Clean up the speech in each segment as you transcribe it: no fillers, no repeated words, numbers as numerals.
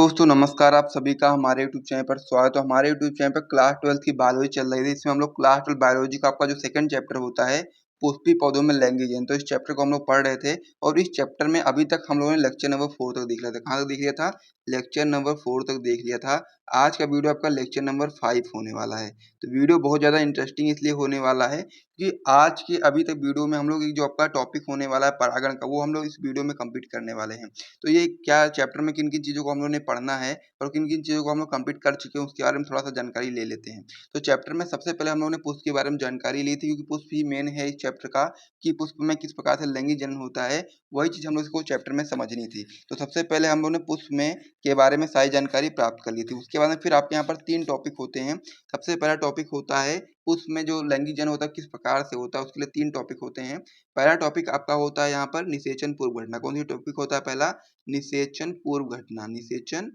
दोस्तों नमस्कार, आप सभी का हमारे यूट्यूब चैनल पर स्वागत है। हमारे यूट्यूब चैनल पर क्लास 12 की बायोलॉजी चल रही थी। इसमें हम लोग क्लास 12 बायोलॉजी का आपका जो सेकंड चैप्टर होता है पुष्पी पौधों में लैंगिक जीन, तो इस चैप्टर को हम लोग पढ़ रहे थे और इस चैप्टर में अभी तक हम लोगों ने लेक्चर नंबर 4 तक देख लिया था। कहाँ तक देख लिया था? लेक्चर नंबर 4 तक देख लिया था। आज का वीडियो आपका लेक्चर नंबर 5 होने वाला है। तो वीडियो बहुत ज़्यादा इंटरेस्टिंग इसलिए होने वाला है कि आज के अभी तक वीडियो में हम लोग जो आपका टॉपिक होने वाला है परागण का, वो हम लोग इस वीडियो में कंप्लीट करने वाले हैं। तो ये क्या चैप्टर में किन किन चीज़ों को हम लोगों ने पढ़ना है और किन किन चीज़ों को हम लोग कंप्लीट कर चुके हैं उसके बारे में थोड़ा सा जानकारी ले लेते हैं। तो चैप्टर में सबसे पहले हम लोगों ने पुष्प के बारे में जानकारी ली थी, क्योंकि पुष्प ही मेन है इस चैप्टर का कि पुष्प में किस प्रकार से लैंगिक जनन होता है, वही चीज़ हम लोग इसको चैप्टर में समझनी थी। तो सबसे पहले हम लोगों ने पुष्प में के बारे में सारी जानकारी प्राप्त कर ली थी। उसके बाद में फिर आपके यहाँ पर 3 टॉपिक होते हैं। सबसे पहला टॉपिक होता है पुष्प में जो लैंगिक जनन होता है किस प्रकार से होता है, उसके लिए 3 टॉपिक होते हैं। पहला टॉपिक आपका होता है यहाँ पर निषेचन पूर्व घटना। कौन सी टॉपिक होता है पहला? निषेचन पूर्व घटना। निषेचन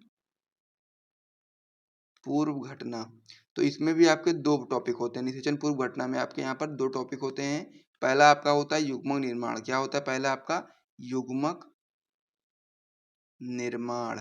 पूर्व घटना। तो इसमें भी आपके 2 टॉपिक होते हैं। निषेचन पूर्व घटना में आपके यहाँ पर 2 टॉपिक होते हैं। पहला आपका होता है युग्मक निर्माण। क्या होता है पहला आपका? युग्मक निर्माण।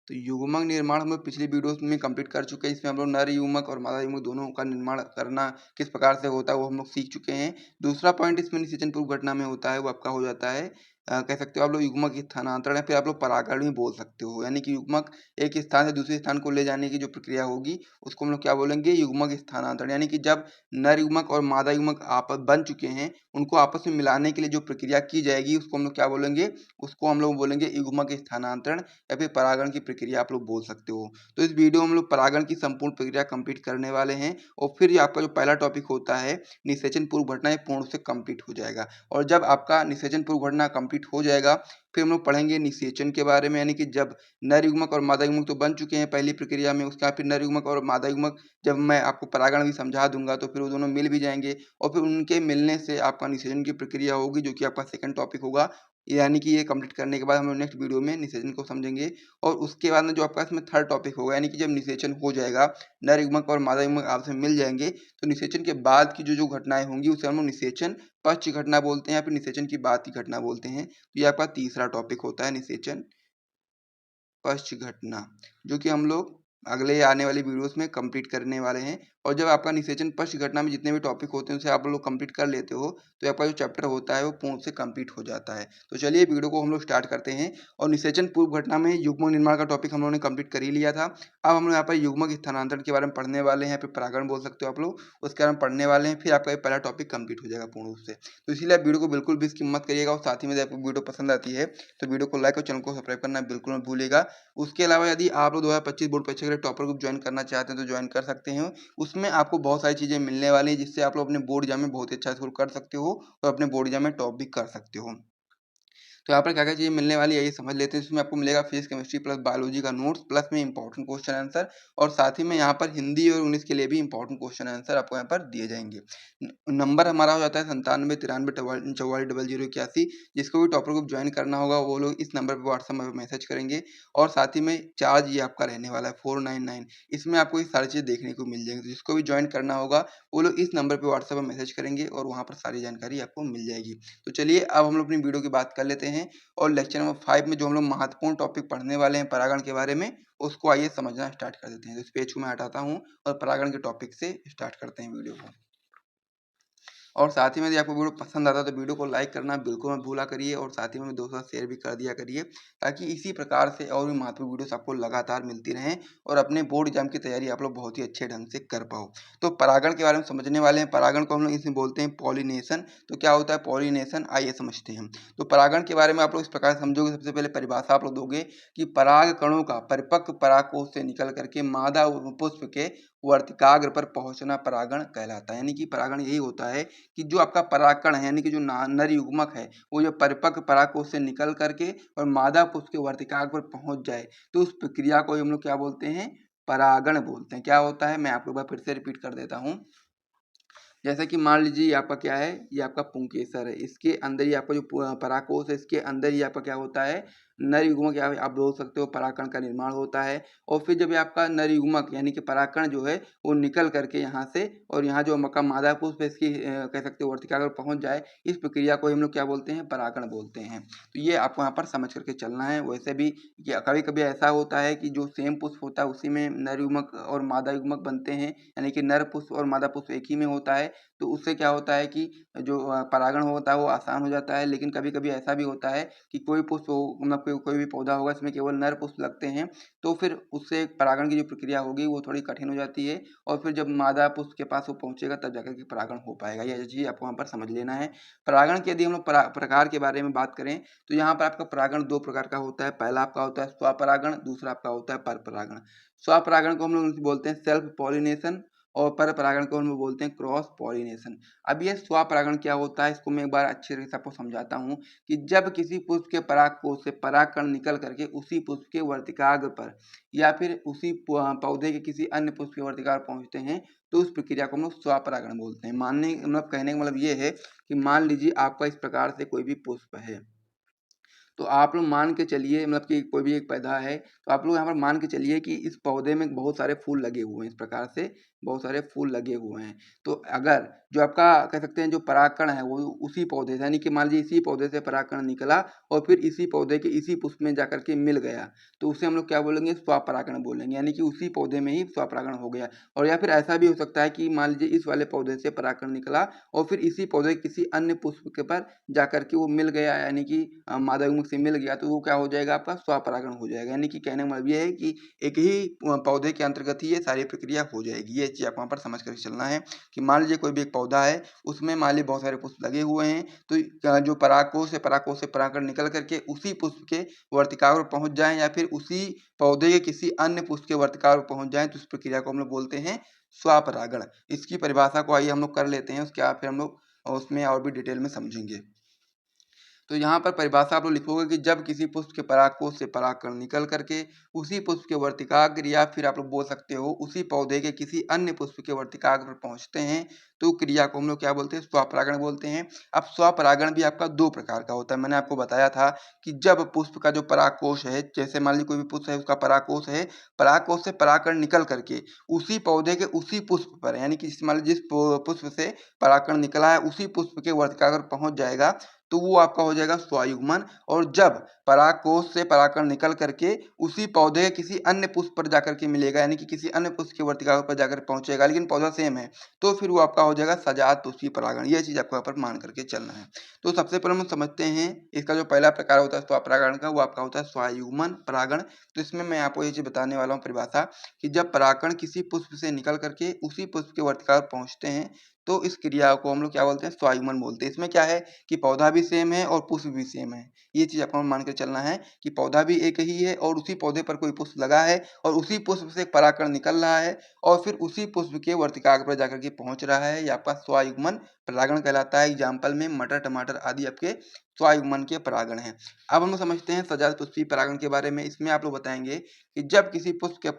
तो युग्मक निर्माण हम लोग पिछली वीडियोस में कंप्लीट कर चुके हैं। इसमें हम लोग नर युग्मक और मादा युग्मक दोनों का निर्माण करना किस प्रकार से होता है वो हम लोग सीख चुके हैं। दूसरा पॉइंट इसमें निषेचन पूर्व घटना में होता है वो आपका हो जाता है कह सकते हो आप लोग युग्मक स्थानांतरण या फिर आप लोग परागण भी बोल सकते हो। यानी कि युग्मक एक स्थान से दूसरे स्थान को ले जाने की जो प्रक्रिया होगी उसको हम लोग क्या बोलेंगे? युग्मक स्थानांतरण। यानी कि जब नर युग्मक और मादा युग्मक आपस बन चुके हैं उनको आपस में मिलाने के लिए जो प्रक्रिया की जाएगी उसको हम लोग क्या बोलेंगे? उसको हम लोग बोलेंगे युग्मक स्थानांतरण या फिर परागण की प्रक्रिया आप लोग बोल सकते हो। तो इस वीडियो में हम लोग परागण की संपूर्ण प्रक्रिया कंप्लीट करने वाले हैं और फिर ये आपका जो पहला टॉपिक होता है निषेचन पूर्व घटना, ये पूर्ण से कंप्लीट हो जाएगा। और जब आपका निषेचन पूर्व घटना कंप्लीट हो जाएगा फिर हम लोग पढ़ेंगे निषेचन के बारे में। यानी कि जब नर युग्मक और मादा युग्मक तो बन चुके हैं पहली प्रक्रिया में, उसके बाद फिर नर युग्मक और मादा युग्मक जब मैं आपको परागण भी समझा दूंगा तो फिर वो दोनों मिल भी जाएंगे और फिर उनके मिलने से आपका निषेचन की प्रक्रिया होगी, जो कि आपका सेकंड टॉपिक होगा। यानी कि ये कंप्लीट करने के बाद हम लोग नेक्स्ट वीडियो में निषेचन को समझेंगे। और उसके बाद में जो आपका इसमें थर्ड टॉपिक होगा, यानी कि जब निषेचन हो जाएगा, नर युग्मक और मादा युग्मक आपस में मिल जाएंगे, तो निषेचन के बाद की जो घटनाएं होंगी उसे हम लोग निषेचन पश्च घटना बोलते हैं या फिर निषेचन की बाद की घटना बोलते हैं। तो ये आपका तीसरा टॉपिक होता है निषेचन पश्च घटना, जो कि हम लोग अगले आने वाली वीडियोस में कंप्लीट करने वाले हैं। और जब आपका निषेचन पश्च घटना में जितने भी टॉपिक होते हैं उसे आप लोग कंप्लीट कर लेते हो तो आपका जो चैप्टर होता है वो पूर्ण से कंप्लीट हो जाता है। तो चलिए वीडियो को हम लोग स्टार्ट करते हैं। और निषेचन पूर्व घटना में युग्मक निर्माण का टॉपिक हम लोगों ने कंप्लीट कर ही लिया था। अब हम लोग यहाँ पर युग्मक स्थानांतरण के बारे में पढ़ने वाले हैं, फिर परागण बोल सकते हो आप लोग, उसके बारे में पढ़ने वाले हैं। फिर आपका ये पहला टॉपिक कंप्लीट हो जाएगा पूर्ण रूप से। तो इसीलिए आप वीडियो को बिल्कुल भी स्किप मत करिएगा और साथ ही में आपको वीडियो पसंद आती है तो वीडियो को लाइक और चैनल को सब्सक्राइब करना बिल्कुल मत भूलिएगा। उसके अलावा यदि आप लोग 2025 बोर्ड परीक्षा के लिए टॉपर ग्रुप ज्वाइन करना चाहते हैं तो ज्वाइन कर सकते हैं। उसमें आपको बहुत सारी चीज़ें मिलने वाली हैं जिससे आप लोग अपने बोर्ड एग्जाम में बहुत ही अच्छा स्कोर कर सकते हो और अपने बोर्ड एग्जाम में टॉप भी कर सकते हो। तो यहाँ पर क्या क्या चीज़ें मिलने वाली है ये समझ लेते हैं। इसमें आपको मिलेगा फिजिक्स केमिस्ट्री प्लस बायोलॉजी का नोट्स प्लस में इंपॉर्टेंट क्वेश्चन आंसर, और साथ ही में यहाँ पर हिंदी और इंग्लिश के लिए भी इंपॉर्टेंट क्वेश्चन आंसर आपको यहाँ पर दिए जाएंगे। नंबर हमारा हो जाता है 97 93 44 081। जिसको भी टॉपर ग्रुप ज्वाइन करना होगा वो लोग इस नंबर पर व्हाट्सएप में मैसेज करेंगे। और साथ ही में चार्ज ये आपका रहने वाला है 499। इसमें आपको ये सारी चीज़ देखने को मिल जाएंगी। तो जिसको भी ज्वाइन करना होगा वो लोग इस नंबर पर व्हाट्सएप में मैसेज करेंगे और वहाँ पर सारी जानकारी आपको मिल जाएगी। तो चलिए अब हम लोग अपनी वीडियो की बात कर लेते हैं और लेक्चर नंबर 5 में जो हम लोग महत्वपूर्ण टॉपिक पढ़ने वाले हैं परागण के बारे में, उसको आइए समझना स्टार्ट कर देते हैं। तो इस पेज को मैं हटाता हूँ और परागण के टॉपिक से स्टार्ट करते हैं वीडियो को। और साथ ही में यदि आपको वीडियो पसंद आता है तो वीडियो को लाइक करना बिल्कुल मत भूला करिए और साथ ही में दोस्तों के साथ शेयर भी कर दिया करिए, ताकि इसी प्रकार से और भी महत्वपूर्ण वीडियोस आपको लगातार मिलती रहें और अपने बोर्ड एग्जाम की तैयारी आप लोग बहुत ही अच्छे ढंग से कर पाओ। तो परागण के बारे में समझने वाले हैं। परागण को हम लोग इसमें बोलते हैं पॉलिनेशन। तो क्या होता है पॉलिनेशन, आइए समझते हैं। तो परागण के बारे में आप लोग इस प्रकार समझोगे। सबसे पहले परिभाषा आप लोग दोगे कि पराग कणों का परिपक्व परागकोश से निकल करके मादा पुष्प के वर्तिकाग्र पर पहुंचना परागण कहलाता है। यानी कि परागण यही होता है कि जो आपका परागकण है, यानी कि जो नर युग्मक है, वो जो परिपक्व परागकोश से निकल करके और मादा पुष्प के वर्तिकाग्र पर पहुंच जाए, तो उस प्रक्रिया को हम लोग क्या बोलते हैं? परागण बोलते हैं। क्या होता है? मैं आपको एक बार फिर से रिपीट कर देता हूँ। जैसे कि मान लीजिए ये आपका क्या है, ये आपका पुंकेसर है, इसके अंदर ये आपका जो परागकोश है इसके अंदर ये आपका क्या होता है? नर युग्मक या आप बोल सकते हो परागकण का निर्माण होता है। और फिर जब ये आपका नर युग्मक यानी कि परागकण जो है वो निकल करके यहाँ से और यहाँ जो आपका मादा पुष्प है इसकी कह सकते हो वर्तिका अगर पहुँच जाए, इस प्रक्रिया को हम लोग क्या बोलते हैं, परागण बोलते हैं। तो ये आपको यहाँ पर समझ करके चलना है। वैसे भी कभी कभी ऐसा होता है कि जो सेम पुष्प होता है उसी में नर युग्मक और मादा युग्मक बनते हैं, यानी कि नर पुष्प और मादा पुष्प एक ही में होता है। तो उससे क्या होता है कि जो परागण होता है वो आसान हो जाता है। लेकिन कभी कभी ऐसा भी होता है कि कोई पुष्प मतलब कोई भी पौधा होगा इसमें केवल नर पुष्प लगते हैं, तो फिर उससे परागण की जो प्रक्रिया होगी वो थोड़ी कठिन हो जाती है। और फिर जब मादा पुष्प के पास वो पहुंचेगा तब जाकर के परागण हो पाएगा। यह चीज़ आपको वहाँ पर समझ लेना है। परागण के यदि हम लोग प्रकार के बारे में बात करें तो यहाँ पर आपका परागण दो प्रकार का होता है। पहला आपका होता है स्वपरागण, दूसरा आपका होता है परपरागण। स्वपरागण को हम लोग बोलते हैं सेल्फ पॉलिनेशन और पर परागण को हम लोग बोलते हैं क्रॉस पॉलिनेशन। अब ये स्वपरागण क्या होता है इसको मैं एक बार अच्छे से आपको समझाता हूँ कि जब किसी पुष्प के परागकोश से परागकण निकल करके उसी पुष्प के वर्तिकाग्र पर या फिर उसी पौधे के किसी अन्य पुष्प के वर्तिकाग्र पहुंचते हैं तो उस प्रक्रिया को हम लोग स्वपरागण बोलते हैं। मानने मतलब कहने का मतलब ये है कि मान लीजिए आपका इस प्रकार से कोई भी पुष्प है, तो आप लोग मान के चलिए मतलब कि कोई भी एक पौधा है तो आप लोग यहाँ पर मान के चलिए कि इस पौधे में बहुत सारे फूल लगे हुए हैं। इस प्रकार से बहुत सारे फूल लगे हुए हैं। तो अगर जो आपका कह सकते हैं जो परागकण है वो उसी पौधे से यानी कि मान लीजिए इसी पौधे से परागकण निकला और फिर इसी पौधे के इसी पुष्प में जाकर के मिल गया, तो उसे हम लोग क्या बोलेंगे, स्वपरागण बोलेंगे। यानी कि उसी पौधे में ही स्वपरागण हो गया। और या फिर ऐसा भी हो सकता है कि मान लीजिए इस वाले पौधे से परागकण निकला और फिर इसी पौधे के किसी अन्य पुष्प के पर जाकर के वो मिल गया, यानी कि मादा युग्मक से मिल गया, तो वो क्या हो जाएगा, आपका स्वपरागण हो जाएगा। यानी कि कहने का मतलब ये है कि एक ही पौधे के अंतर्गत ही ये सारी प्रक्रिया हो जाएगी। ये चीज़ आपको वहाँ पर समझ कर चलना है कि मान लीजिए कोई भी एक पौधा है उसमें मान लीजिए बहुत सारे पुष्प लगे हुए हैं, तो जो परागकोश से परागकण निकल करके उसी पुष्प के वर्तिकाग्र पर पहुंच जाएं या फिर उसी पौधे के किसी अन्य पुष्प के वर्तिकाग्र पर पहुंच जाएं तो उस प्रक्रिया को हम लोग बोलते हैं स्वपरागण। इसकी परिभाषा को आइए हम लोग कर लेते हैं, उसके बाद फिर हम लोग उसमें और भी डिटेल में समझेंगे। तो यहाँ पर परिभाषा आप लोग लिखोगे कि जब किसी पुष्प के परागकोश से परागकण निकल करके उसी पुष्प के वर्तिकाग्र या फिर आप लोग बोल सकते हो उसी पौधे के किसी अन्य पुष्प के वर्तिकाग्र पर पहुंचते हैं तो क्रिया को हम लोग क्या बोलते हैं, स्वपरागण बोलते हैं। अब स्वपरागण भी आपका दो प्रकार का होता है। मैंने आपको बताया था कि जब पुष्प का जो परागकोश है, जैसे मान लीजिए कोई भी पुष्प है उसका परागकोश है, परागकोश से परागकण निकल करके उसी पौधे के उसी पुष्प पर यानी कि मान लीजिए जिस पुष्प से परागकण निकला है उसी पुष्प के वर्तिकाग्र पहुंच जाएगा तो वो आपका हो जाएगा स्वयुग्मन। और जब परागकोश से परागकण निकल करके उसी पौधे के किसी अन्य पुष्प पर जाकर के मिलेगा यानी कि किसी अन्य पुष्प के वर्तिकाग्र पर जाकर पहुंचेगा लेकिन पौधा सेम है, तो फिर वो आपका हो जाएगा सजात पुष्पीय परागण। ये चीज आपको यहाँ पर मान करके चलना है। तो सबसे पहले हम समझते हैं इसका जो पहला प्रकार होता है स्वपरागण का, वो आपका होता है स्वयुग्मन परागण। तो इसमें मैं आपको ये चीज बताने वाला हूँ परिभाषा कि जब परागकण किसी पुष्प से निकल करके उसी पुष्प के वर्तिकाग्र पहुंचते हैं तो इस क्रिया को हम लोग क्या बोलते हैं, स्वयुग्मन बोलते हैं। इसमें क्या है कि पौधा भी सेम है और पुष्प भी सेम है। ये चीज आपको मान के चलना है कि पौधा भी एक ही है और उसी पौधे पर कोई पुष्प लगा है और उसी पुष्प से परागकण निकल रहा है और फिर उसी पुष्प के वर्तिकाग्र पर जाकर के पहुंच रहा है। ये आपका स्वयुग्मन परागण कहलाता है। एग्जाम्पल में मटर, टमाटर आदि आपके स्वयुग्मन के परागण हैं। अब हम लोग समझते हैं सजात पुष्पीय परागण के बारे में। इसमें आप लोग बताएंगे कि जब किसी पुष्प के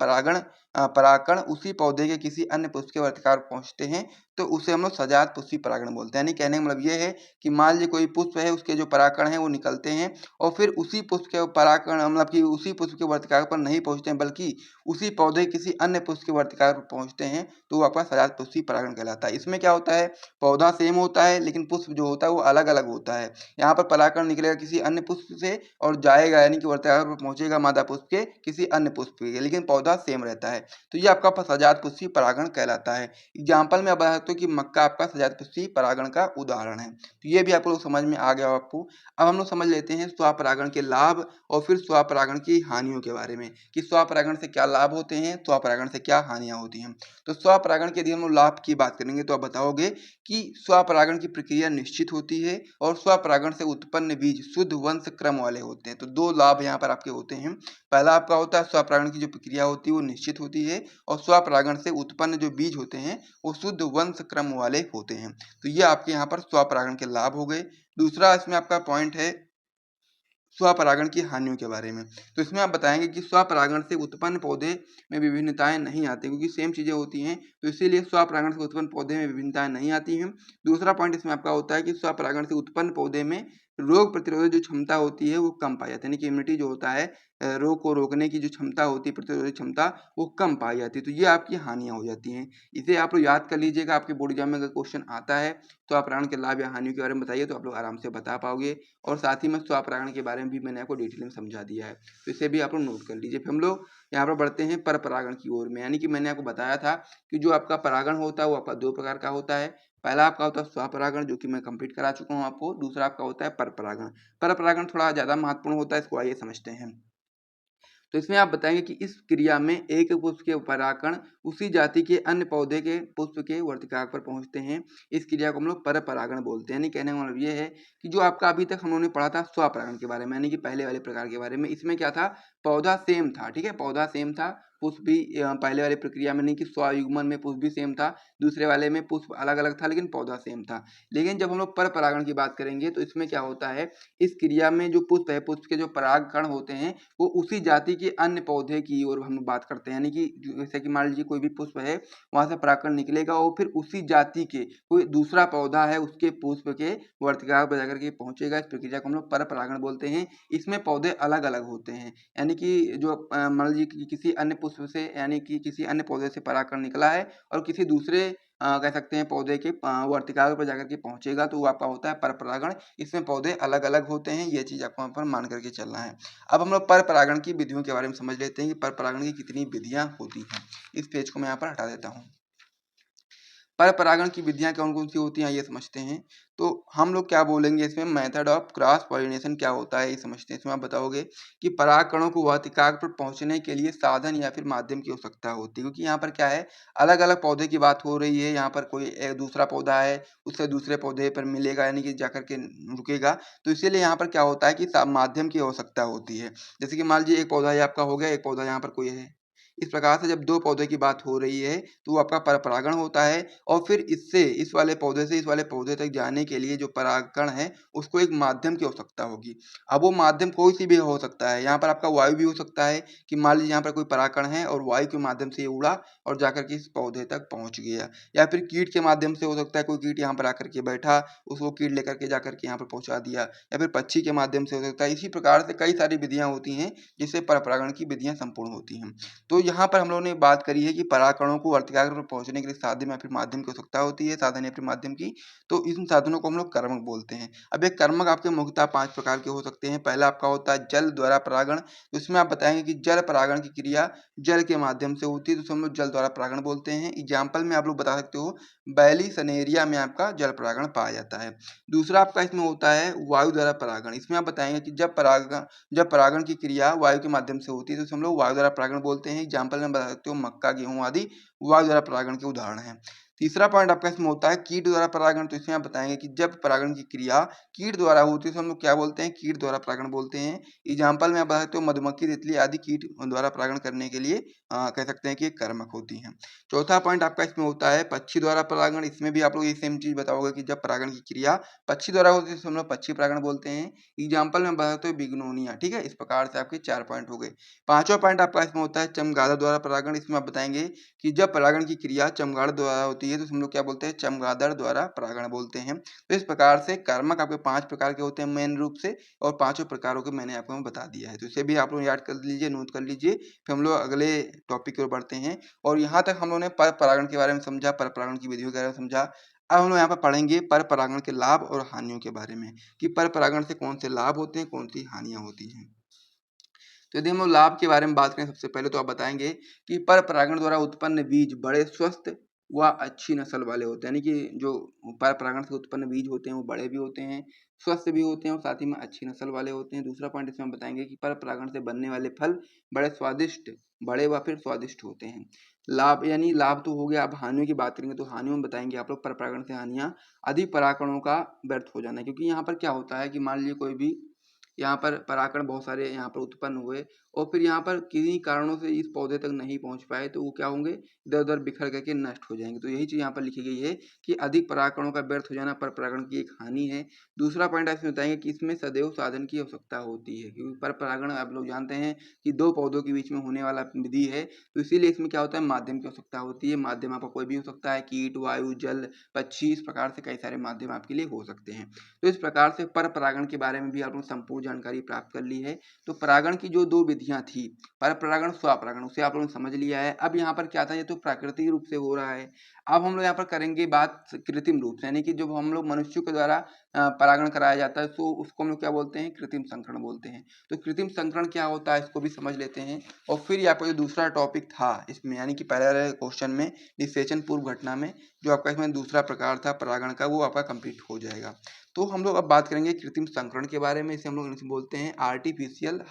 परागकण उसी पौधे के किसी अन्य पुष्प के वर्तिकाग्र पहुंचते हैं तो उसे हम लोग सजात पुष्पीय परागण बोलते हैं। यानी कहने का मतलब ये है कि मान लीजिए कोई पुष्प है उसके जो परागकण है वो निकलते हैं और फिर उसी पुष्प के परागकण मतलब कि उसी पुष्प के वर्तिकाग्र पर नहीं पहुंचते हैं बल्कि उसी पौधे किसी अन्य पुष्प के वर्तिकाग्र पर पहुंचते हैं तो वो आपका सजात पुष्पीय परागण कहलाता है। इसमें क्या होता है, पौधा सेम होता है लेकिन पुष्प जो होता है वो अलग अलग होता है। यहाँ पर परागकण निकलेगा किसी अन्य पुष्प से और जाएगा यानी कि वर्तिकाग्र पर पहुंचेगा मादा पुष्प के किसी अन्य पुष्प के, लेकिन पौधा सेम रहता है। तो ये आपका सजात पुष्पीय परागण कहलाता है। एग्जाम्पल में आप बता सकते हो कि मक्का आपका सजात पुष्पीय परागण का उदाहरण है। तो ये भी आप लोग समझ में आ गया आपको। अब हम लोग समझ लेते हैं स्वपरागण के लाभ और फिर स्वपरागण की हानियों के बारे में कि स्वपरागण से क्या लाभ होते हैं, स्वपरागण से क्या हानियां होती हैं। तो स्वपरागण के यदि हम लोग लाभ की बात करेंगे तो आप बताओगे कि स्वपरागण की प्रक्रिया निश्चित होती है और स्वपरागण से उत्पन्न बीज शुद्ध वंश क्रम वाले होते हैं। तो दो लाभ यहाँ पर आपके होते हैं। पहला आपका होता है स्वपरागण की जो प्रक्रिया होती है वो निश्चित होती है और स्वपरागण से उत्पन्न जो बीज होते हैं वो शुद्ध वंश क्रम वाले होते हैं। तो ये आपके यहाँ पर स्वपरागण के लाभ हो गए। दूसरा इसमें आपका पॉइंट है स्वपरागण की हानियों के बारे में। तो इसमें आप बताएंगे कि स्वपरागण से उत्पन्न पौधे में विभिन्नताएं नहीं आती क्योंकि सेम चीजें होती हैं, तो इसीलिए स्वपरागण से उत्पन्न पौधे में विभिन्नताएं नहीं आती हैं। दूसरा पॉइंट इसमें आपका होता है कि स्वपरागण से उत्पन्न पौधे में रोग प्रतिरोधक जो क्षमता होती है वो कम पाई जाती है, यानी कि इम्यूनिटी जो होता है रोग को रोकने की जो क्षमता होती है, प्रतिरोधक क्षमता, वो कम पाई जाती है। तो ये आपकी हानियां हो जाती हैं। इसे आप लोग याद कर लीजिएगा, आपके बोर्ड एग्जाम में अगर क्वेश्चन आता है तो आप परागण के लाभ या हानियों के बारे में बताइए, तो आप लोग आराम से बता पाओगे। और साथ ही में स्वपरागण के बारे में भी मैंने आपको डिटेल में समझा दिया है, तो इसे भी आप लोग नोट कर लीजिए। फिर हम लोग यहाँ पर बढ़ते हैं पर परागण की ओर में, यानी कि मैंने आपको बताया था कि जो आपका परागण होता है वो आपका दो प्रकार का होता है। पहला आपका होता है स्वपरागण, जो कि मैं कंप्लीट करा चुका हूँ आपको। दूसरा आपका होता है पर परागण। पर परागण थोड़ा ज्यादा महत्वपूर्ण होता है, इसको आइए समझते हैं। तो इसमें आप बताएंगे कि इस क्रिया में एक पुष्प के परागकण उसी जाति के अन्य पौधे के पुष्प के वर्तिकाग्र पर पहुंचते हैं। इस क्रिया को हम लोग पर परागण बोलते हैं। यानी कहने का मतलब ये है कि जो आपका अभी तक हम लोगों ने पढ़ा था स्वपरागण के बारे में, यानी कि पहले वाले प्रकार के बारे में, इसमें क्या था, पौधा सेम था, ठीक है, पौधा सेम था, पुष्प भी पहले वाली प्रक्रिया में नहीं कि स्वयुग्मन में पुष्प भी सेम था, दूसरे वाले में पुष्प अलग अलग था लेकिन पौधा सेम था। लेकिन जब हम लोग पर परागण की बात करेंगे तो इसमें क्या होता है, इस क्रिया में जो पुष्प है, पुष्प के जो पराग कण होते हैं वो उसी जाति के अन्य पौधे की ओर हम बात करते हैं। यानी कि जैसे कि मान लीजिए कोई भी पुष्प है, वहां से परागकण निकलेगा और फिर उसी जाति के कोई दूसरा पौधा है उसके पुष्प के वर्तिकाग्र पर जाकर के पहुंचेगा। इस प्रक्रिया को हम लोग पर परागण बोलते हैं। इसमें पौधे अलग अलग होते हैं, यानी कि जो मान लीजिए कि किसी अन्य पुष्प से, यानी कि किसी अन्य पौधे से परागकण निकला है और किसी दूसरे कह सकते हैं पौधे के वर्तिकाग्र पर जाकर के पहुंचेगा, तो वो आपका होता है पर परागण। इसमें पौधे अलग अलग होते हैं, ये चीज आपको यहाँ पर मान करके चलना है। अब हम लोग पर परागण की विधियों के बारे में समझ लेते हैं कि पर परागण की कितनी विधियां होती हैं। इस पेज को मैं यहाँ पर हटा देता हूँ। पर परागण की विधियां कौन कौन सी होती हैं ये समझते हैं। तो हम लोग क्या बोलेंगे इसमें, मेथड ऑफ क्रॉस पॉलिनेशन क्या होता है ये समझते हैं। इसमें आप बताओगे कि पराग कणों को वर्तिकाग्र पर पहुंचने के लिए साधन या फिर माध्यम की आवश्यकता होती है, क्योंकि यहाँ पर क्या है, अलग अलग पौधे की बात हो रही है। यहाँ पर कोई एक दूसरा पौधा है, उससे दूसरे पौधे पर मिलेगा, यानी कि जाकर के रुकेगा, तो इसीलिए यहाँ पर क्या होता है कि माध्यम की आवश्यकता होती है। जैसे कि मान लीजिए एक पौधा ये आपका हो गया, एक पौधा यहाँ पर कोई है। इस प्रकार से जब दो पौधे की बात हो रही है तो वो आपका पर परागण होता है। और फिर इससे इस वाले पौधे से इस वाले पौधे तक जाने के लिए जो परागकण है उसको एक माध्यम की आवश्यकता होगी। अब वो माध्यम कोई सी भी हो सकता है, यहाँ पर आपका वायु भी हो सकता है कि मान लीजिए यहाँ पर कोई परागकण है और वायु के माध्यम से ये उड़ा और जाकर के इस पौधे तक पहुंच गया, या फिर कीट के माध्यम से हो सकता है, कोई कीट यहाँ पर आकर के बैठा, उसको कीट लेकर के जाकर के यहाँ पर पहुंचा दिया, या फिर पक्षी के माध्यम से हो सकता है। इसी प्रकार से कई सारी विधियां होती हैं जिससे पर परागण की विधियां संपूर्ण होती हैं। तो यहाँ पर हम लोगों ने बात करी है कि परागकणों को वर्तिकाग्र पर पहुंचने के लिए साधन या फिर माध्यम की आवश्यकता होती है, साधन या फिर माध्यम की। तो इन साधनों को हम लोग कर्मक बोलते हैं। अब एक कर्मक आपके मुख्यतः 5 प्रकार के हो सकते हैं। पहला आपका होता है जल द्वारा परागण। तो इसमें आप बताएंगे कि जल परागण की क्रिया जल के माध्यम से होती है, तो हम लोग जल द्वारा परागण बोलते हैं। एग्जाम्पल में आप लोग बता सकते हो, बैली सनेरिया में आपका जल परागण पाया जाता है। दूसरा आपका इसमें होता है वायु द्वारा परागण। इसमें आप बताएंगे कि जब परागण की क्रिया वायु के माध्यम से होती है तो उसे हम लोग वायु द्वारा परागण बोलते हैं। एग्जाम्पल में बता सकते हो मक्का, गेहूं आदि वायु द्वारा परागण के उदाहरण हैं। तीसरा पॉइंट आपका इसमें होता है कीट द्वारा परागण। तो इसमें आप बताएंगे कि जब परागण की क्रिया कीट द्वारा होती है तो हम लोग क्या बोलते हैं, कीट द्वारा परागण बोलते हैं। एग्जाम्पल में आप बता सकते हो मधुमक्खी, तितली आदि कीट द्वारा परागण करने के लिए कह सकते हैं कि एक कर्मक होती हैं। चौथा पॉइंट आपका इसमें होता है पक्षी द्वारा परागण। इसमें भी आप लोग ये सेम चीज बताओगे कि जब परागण की क्रिया पक्षी द्वारा होती है तो हम लोग पक्षी परागण बोलते हैं। एग्जाम्पल में बता सकते हो बिग्नोनिया, ठीक है। इस प्रकार से आपके 4 पॉइंट हो गए। पांचवा पॉइंट आपका इसमें होता है चमगादड़ द्वारा परागण। इसमें आप बताएंगे कि जब परागण की क्रिया चमगादड़ द्वारा होती है तो हम लोग क्या बोलते हैं, चमगादड़ द्वारा परागण बोलते हैं। तो इस प्रकार से कर्मक आपके 5 प्रकार के होते हैं मेन रूप से, और पांचों प्रकारों के मैंने आपको बता दिया है। तो इसे भी आप लोग याद कर लीजिए, नोट कर लीजिए। फिर हम लोग अगले टॉपिक की ओर बढ़ते हैं। और यहाँ तक हम लोगों ने पर परागण के बारे में समझा, पर परागण की विधियों के बारे में समझा। अब हम लोग यहाँ पर पढ़ेंगे पर परागण के लाभ और हानियों के बारे में, कि पर परागण से कौन से लाभ होते हैं, कौन सी हानियां होती हैं। तो यदि हम लोग लाभ के बारे में बात करें, सबसे पहले तो आप बताएंगे कि पर परागण द्वारा उत्पन्न बीज बड़े स्वस्थ व अच्छी नस्ल वाले होते हैं। यानी कि जो पर परागण से उत्पन्न बीज होते हैं वो बड़े भी होते हैं, स्वस्थ भी होते हैं और साथ ही में अच्छी नस्ल वाले होते हैं। दूसरा पॉइंट इसमें हम बताएंगे कि पर परागण से बनने वाले फल बड़े स्वादिष्ट, बड़े व फिर स्वादिष्ट होते हैं। लाभ, यानी लाभ तो हो गया। अब हानियों की बात करेंगे तो हानियों में बताएंगे आप लोग पर परागण से हानियां, अधिक परागणों का व्यर्थ हो जाना है। क्योंकि यहाँ पर क्या होता है कि मान लीजिए कोई भी यहाँ पर परागकण बहुत सारे यहाँ पर उत्पन्न हुए और फिर यहाँ पर किन्हीं कारणों से इस पौधे तक नहीं पहुँच पाए, तो वो क्या होंगे, इधर-उधर बिखर करके नष्ट हो जाएँगे। तो यही चीज़ यहाँ पर लिखी गई है कि अधिक परागकणों का व्यर्थ हो जाना परपरागण की एक हानि है। दूसरा पॉइंट आप इसमें बताएँगे कि इसमें सदैव साधन की आवश्यकता होती है, क्योंकि परपरागण आप लोग जानते हैं कि 2 पौधों के बीच में होने वाला विधि है, तो इसीलिए इसमें क्या होता है, माध्यम की आवश्यकता होती है। माध्यम आपका कोई भी हो सकता है, कीट, वायु, जल, पक्षी, इस प्रकार से कई सारे माध्यम आपके लिए हो सकते हैं। तो इस प्रकार से पर परागण के बारे में भी आपने संपूर्ण जानकारी प्राप्त कर ली है। तो परागण की जो 2 विधियाँ थी, पर परागण, स्वपरागण, उसे आप लोगों ने समझ लिया है। अब यहाँ पर क्या था, ये तो प्राकृतिक रूप से हो रहा है। अब हम लोग यहाँ पर करेंगे बात कृत्रिम रूप से, यानी कि जब हम लोग मनुष्यों के द्वारा परागण कराया जाता है, तो उसको हम लोग क्या बोलते हैं, कृत्रिम संकरण बोलते हैं। तो कृत्रिम संकरण क्या होता है, इसको भी समझ लेते हैं। और फिर यहाँ पर जो दूसरा टॉपिक था इसमें, यानी कि पहले वाले क्वेश्चन में निषेचन पूर्व घटना में जो आपका इसमें दूसरा प्रकार था परागण का, वो आपका कंप्लीट हो जाएगा। तो हम लोग अब बात करेंगे कृत्रिम संकरण के बारे में। इसे हम लोग बोलते हैं आर्टिफिशियल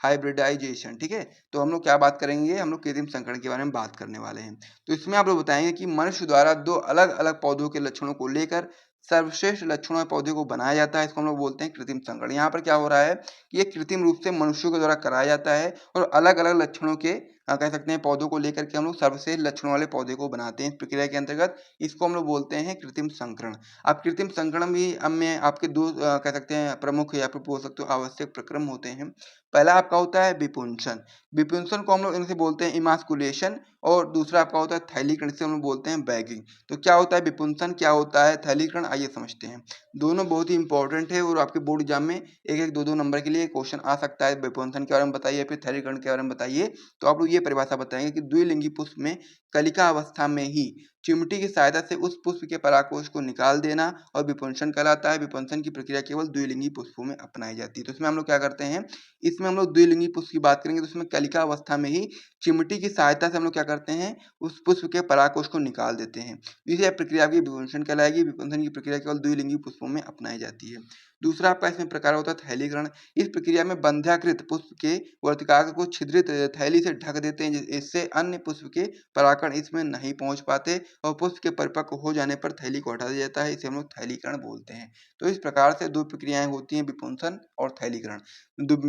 हाइब्रिडाइजेशन, ठीक है। तो हम लोग क्या बात करेंगे, हम लोग कृत्रिम संकरण के बारे में बात करने वाले हैं। तो इसमें आप लोग बताएंगे कि मनुष्य द्वारा 2 अलग-अलग पौधों के लक्षणों को लेकर सर्वश्रेष्ठ लक्षणों वाले पौधे को बनाया जाता है, इसको हम लोग बोलते हैं कृत्रिम संकरण। यहाँ पर क्या हो रहा है कि ये कृत्रिम रूप से मनुष्यों के द्वारा कराया जाता है और अलग-अलग लक्षणों के कह सकते हैं पौधों को लेकर के हम लोग सर्वश्रेष्ठ लक्षणों वाले पौधे को बनाते हैं। इस प्रक्रिया के अंतर्गत इसको हम लोग बोलते हैं कृत्रिम संकरण। अब कृत्रिम संकरण भी अब में आपके 2 कह सकते हैं प्रमुख या फिर बोल सकते हो आवश्यक प्रक्रम होते हैं। पहला आपका होता है विपुंसन। विपुंसन को हम लोग इनसे बोलते हैं इमास्कुलेशन और दूसरा आपका होता है थैलीकरण, इसे हम लोग बोलते हैं बैगिंग। तो क्या होता है विपुंसन, क्या होता है थैलीकरण, आइए समझते हैं। दोनों बहुत ही इंपॉर्टेंट है और आपके बोर्ड एग्जाम में 1-1, 2-2 नंबर के लिए क्वेश्चन आ सकता है। विपुंसन के बारे में बताइए, फिर थैलीकरण के बारे में बताइए। तो आप लोग ये परिभाषा बताएंगे कि द्विलिंगी पुष्प में कलिका अवस्था में ही चिमटी की सहायता से उस पुष्प के परागकोश को निकाल देना और विपुंसन कहलाता है। विपुंसन की प्रक्रिया केवल द्विलिंगी पुष्पों में अपनाई जाती है। तो इसमें हम लोग क्या करते हैं, इसमें हम लोग द्विलिंगी पुष्प की बात करेंगे, तो इसमें कलिका अवस्था में ही चिमटी की सहायता से हम लोग क्या करते हैं, उस पुष्प के परागकोश को निकाल देते हैं। इसे प्रक्रिया की विपुंसन कहलाएगी। विपुंसन की प्रक्रिया केवल द्विलिंगी पुष्पों में अपनाई जाती है। दूसरा आपका इसमें प्रकार होता है थैलीकरण। इस प्रक्रिया में बंध्याकृत पुष्प के वर्तिकाग्र को छिद्रित थैली से ढक देते हैं, इससे अन्य पुष्प के परागकण इसमें नहीं पहुंच पाते और पुष्प के परिपक्व हो जाने पर थैली को हटा दिया जाता है। इसे हम लोग थैलीकरण बोलते हैं। तो इस प्रकार से 2 प्रक्रियाएं होती हैं, विपुंसन और थैलीकरण।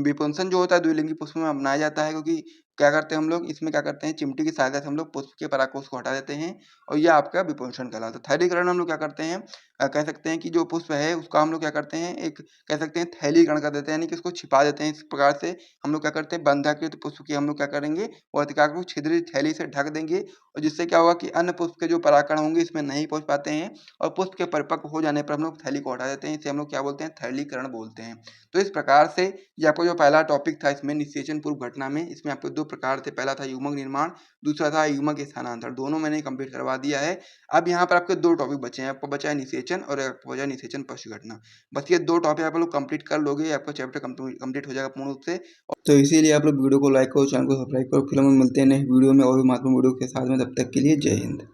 विपुंसन जो होता है द्विलिंगी पुष्प में अपनाया जाता है, क्योंकि क्या करते हैं हम लोग इसमें, क्या करते हैं, चिमटी की सहायता से हम लोग पुष्प के परागकोश को हटा देते हैं और यह आपका विपुंसन कहलाता है। थैलीकरण हम लोग क्या करते हैं, कह सकते हैं कि जो पुष्प है उसका हम लोग क्या करते हैं, एक कह सकते हैं थैलीकरण कर देते हैं, यानी कि उसको छिपा देते हैं। इस प्रकार से हम लोग क्या करते हैं, बंध्याकृत पुष्प की हम लोग क्या करेंगे, वर्तिकाग्र को छिद्रित थैली से ढक देंगे और जिससे क्या होगा कि अन्य पुष्प के जो परागकण होंगे इसमें नहीं पहुंच पाते हैं और पुष्प के परिपक्व हो जाने पर हम लोग थैली को हटा देते हैं। इसे हम लोग क्या बोलते हैं, थैलीकरण बोलते हैं। तो इस प्रकार से ये आपका जो पहला टॉपिक था इसमें निषेचन पूर्व घटना में, इसमें आपको 2 प्रकार थे। पहला था युग्मक निर्माण, दूसरा था युग्मक स्थानांतरण। दोनों मैंने कंप्लीट करवा दिया है। अब यहाँ पर आपके 2 टॉपिक बचे हैं, आपको बचा है निषेचन और आपको बचा है निषेचन पश्च घटना। बस ये 2 टॉपिक आप लोग कंप्लीट कर लोगे, आपका चैप्टर कंप्लीट हो जाएगा पूर्ण रूप से। तो इसीलिए आप लोग वीडियो को लाइक करो, चैनल को सब्सक्राइब करो। फिर हम मिलते हैं नेक्स्ट वीडियो में और भी महत्वपूर्ण वीडियो के साथ में। तब तक के लिए जय हिंद।